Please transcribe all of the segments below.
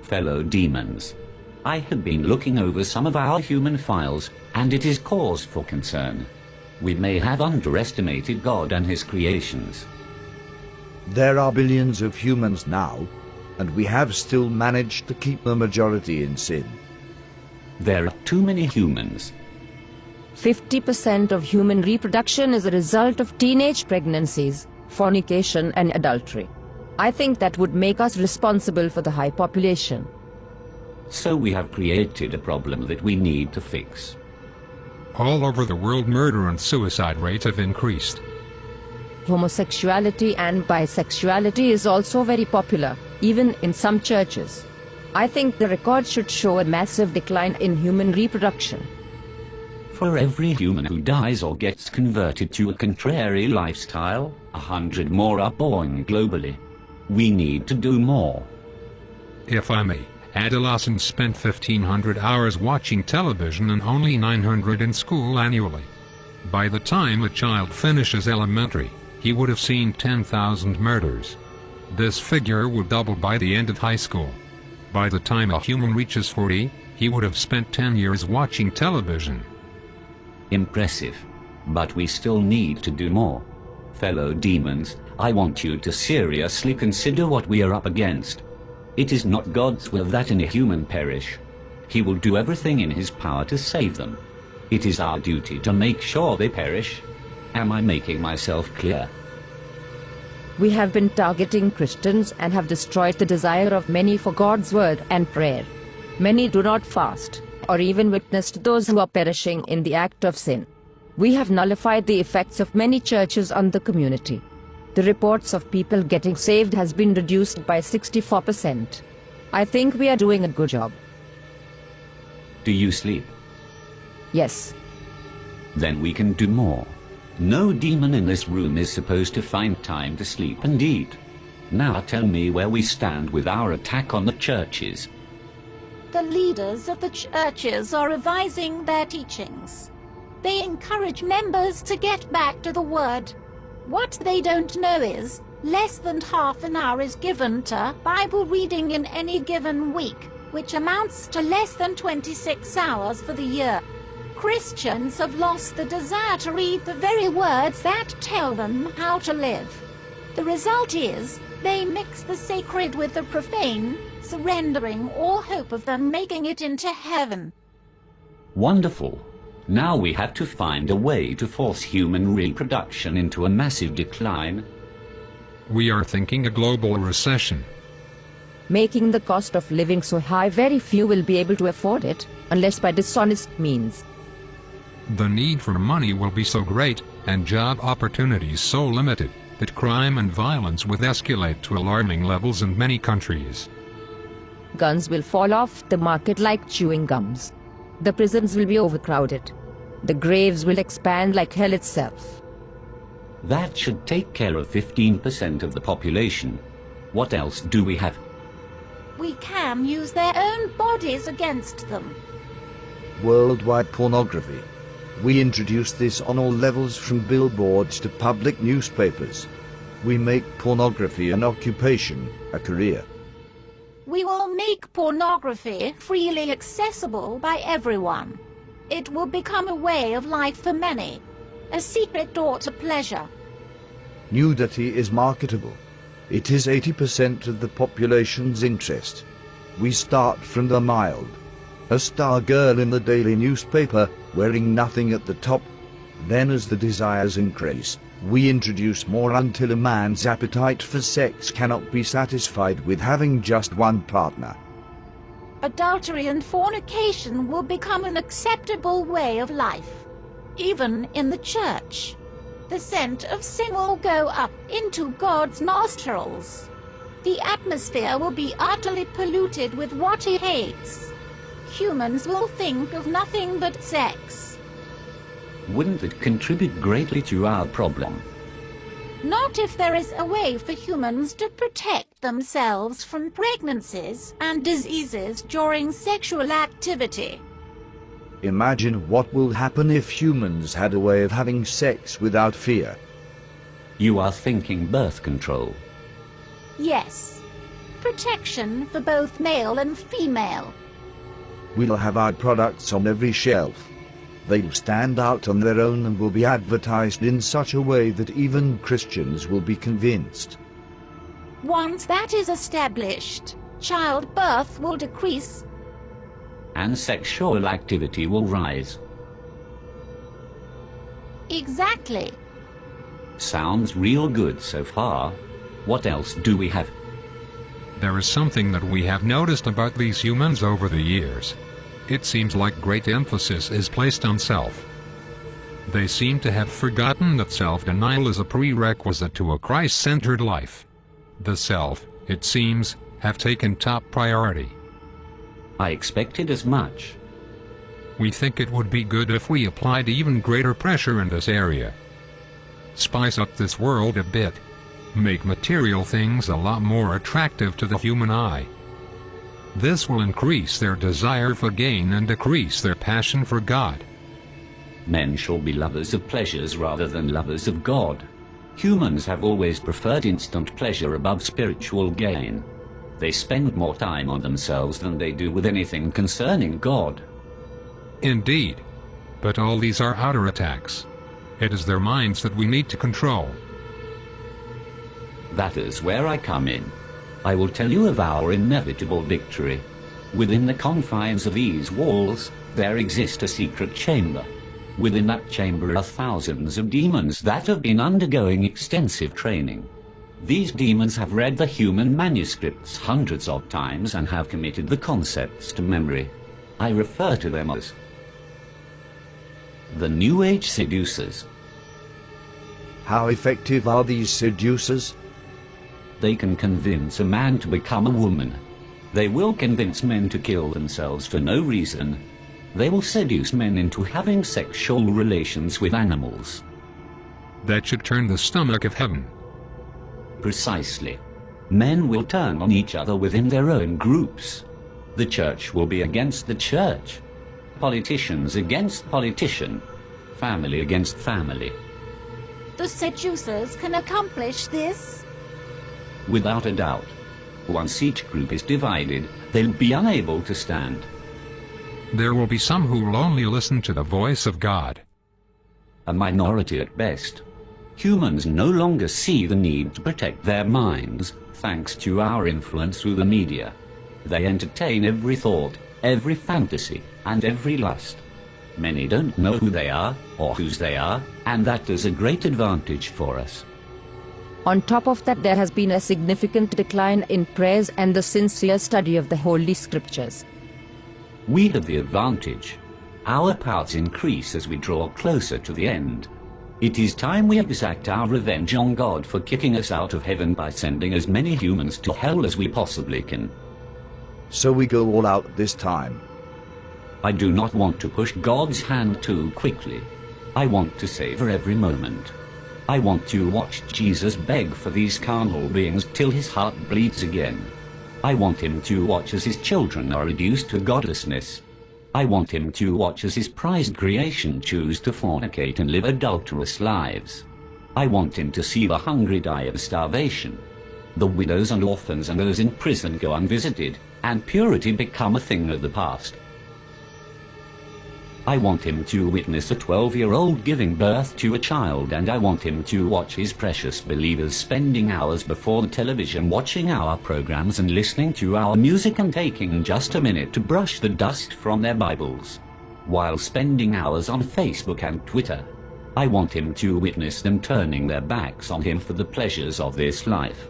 Fellow demons, I have been looking over some of our human files, and it is cause for concern. We may have underestimated God and his creations. There are billions of humans now, and we have still managed to keep the majority in sin. There are too many humans. 50% of human reproduction is a result of teenage pregnancies, fornication and adultery. I think that would make us responsible for the high population. So we have created a problem that we need to fix. All over the world, murder and suicide rates have increased. Homosexuality and bisexuality is also very popular, even in some churches. I think the record should show a massive decline in human reproduction. For every human who dies or gets converted to a contrary lifestyle, 100 more are born globally. We need to do more. If I may, adolescents spend 1,500 hours watching television and only 900 in school annually. By the time a child finishes elementary, he would have seen 10,000 murders. This figure would double by the end of high school. By the time a human reaches 40, he would have spent 10 years watching television. Impressive. But we still need to do more. Fellow demons, I want you to seriously consider what we are up against. It is not God's will that any human perish. He will do everything in his power to save them. It is our duty to make sure they perish. Am I making myself clear? We have been targeting Christians and have destroyed the desire of many for God's word and prayer. Many do not fast, or even witness to those who are perishing in the act of sin. We have nullified the effects of many churches on the community. The reports of people getting saved has been reduced by 64%. I think we are doing a good job. Do you sleep? Yes. Then we can do more. No demon in this room is supposed to find time to sleep and eat. Now tell me where we stand with our attack on the churches. The leaders of the churches are revising their teachings. They encourage members to get back to the Word. What they don't know is, less than half an hour is given to Bible reading in any given week, which amounts to less than 26 hours for the year. Christians have lost the desire to read the very words that tell them how to live. The result is, they mix the sacred with the profane, surrendering all hope of them making it into heaven. Wonderful. Now we have to find a way to force human reproduction into a massive decline. We are thinking a global recession. Making the cost of living so high, very few will be able to afford it, unless by dishonest means. The need for money will be so great, and job opportunities so limited, that crime and violence will escalate to alarming levels in many countries. Guns will fall off the market like chewing gums. The prisons will be overcrowded. The graves will expand like hell itself. That should take care of 15% of the population. What else do we have? We can use their own bodies against them. Worldwide pornography. We introduce this on all levels, from billboards to public newspapers. We make pornography an occupation, a career. We will make pornography freely accessible by everyone. It will become a way of life for many, a secret door to pleasure. Nudity is marketable. It is 80% of the population's interest. We start from the mild. A star girl in the daily newspaper, wearing nothing at the top. Then as the desires increase, we introduce more until a man's appetite for sex cannot be satisfied with having just one partner. Adultery and fornication will become an acceptable way of life, even in the church. The scent of sin will go up into God's nostrils. The atmosphere will be utterly polluted with what he hates. Humans will think of nothing but sex. Wouldn't it contribute greatly to our problem? Not if there is a way for humans to protect themselves from pregnancies and diseases during sexual activity. Imagine what will happen if humans had a way of having sex without fear. You are thinking birth control. Yes. protection for both male and female. We'll have our products on every shelf. They'll stand out on their own and will be advertised in such a way that even Christians will be convinced. Once that is established, childbirth will decrease. And sexual activity will rise. Exactly. Sounds real good so far. What else do we have? There is something that we have noticed about these humans over the years. It seems like great emphasis is placed on self. They seem to have forgotten that self-denial is a prerequisite to a Christ-centered life. The self, it seems, have taken top priority. I expected as much. We think it would be good if we applied even greater pressure in this area. Spice up this world a bit. Make material things a lot more attractive to the human eye. This will increase their desire for gain and decrease their passion for God. Men shall be lovers of pleasures rather than lovers of God. Humans have always preferred instant pleasure above spiritual gain. They spend more time on themselves than they do with anything concerning God. Indeed. But all these are outer attacks. It is their minds that we need to control. That is where I come in. I will tell you of our inevitable victory. Within the confines of these walls, there exists a secret chamber. Within that chamber are thousands of demons that have been undergoing extensive training. These demons have read the human manuscripts hundreds of times and have committed the concepts to memory. I refer to them as the New Age seducers. How effective are these seducers? They can convince a man to become a woman. They will convince men to kill themselves for no reason. They will seduce men into having sexual relations with animals. That should turn the stomach of heaven. Precisely. Men will turn on each other within their own groups. The church will be against the church. Politicians against politician. Family against family. The seducers can accomplish this? Without a doubt. Once each group is divided, they'll be unable to stand. There will be some who will only listen to the voice of God. A minority at best. Humans no longer see the need to protect their minds, thanks to our influence through the media. They entertain every thought, every fantasy, and every lust. Many don't know who they are, or whose they are, and that is a great advantage for us. On top of that, there has been a significant decline in prayers and the sincere study of the Holy Scriptures. We have the advantage. Our powers increase as we draw closer to the end. It is time we exact our revenge on God for kicking us out of heaven by sending as many humans to hell as we possibly can. So we go all out this time. I do not want to push God's hand too quickly. I want to savor every moment. I want to watch Jesus beg for these carnal beings till his heart bleeds again. I want him to watch as his children are reduced to godlessness. I want him to watch as his prized creation choose to fornicate and live adulterous lives. I want him to see the hungry die of starvation, the widows and orphans and those in prison go unvisited, and purity become a thing of the past. I want him to witness a 12-year-old giving birth to a child, and I want him to watch his precious believers spending hours before the television watching our programs and listening to our music and taking just a minute to brush the dust from their Bibles, while spending hours on Facebook and Twitter. I want him to witness them turning their backs on him for the pleasures of this life.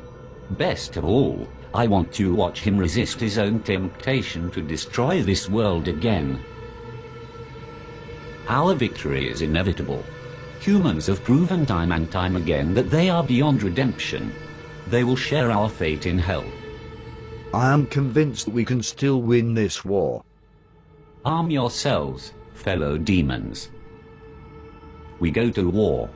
Best of all, I want to watch him resist his own temptation to destroy this world again. Our victory is inevitable. Humans have proven time and time again that they are beyond redemption. They will share our fate in hell. I am convinced that we can still win this war. Arm yourselves, fellow demons. We go to war.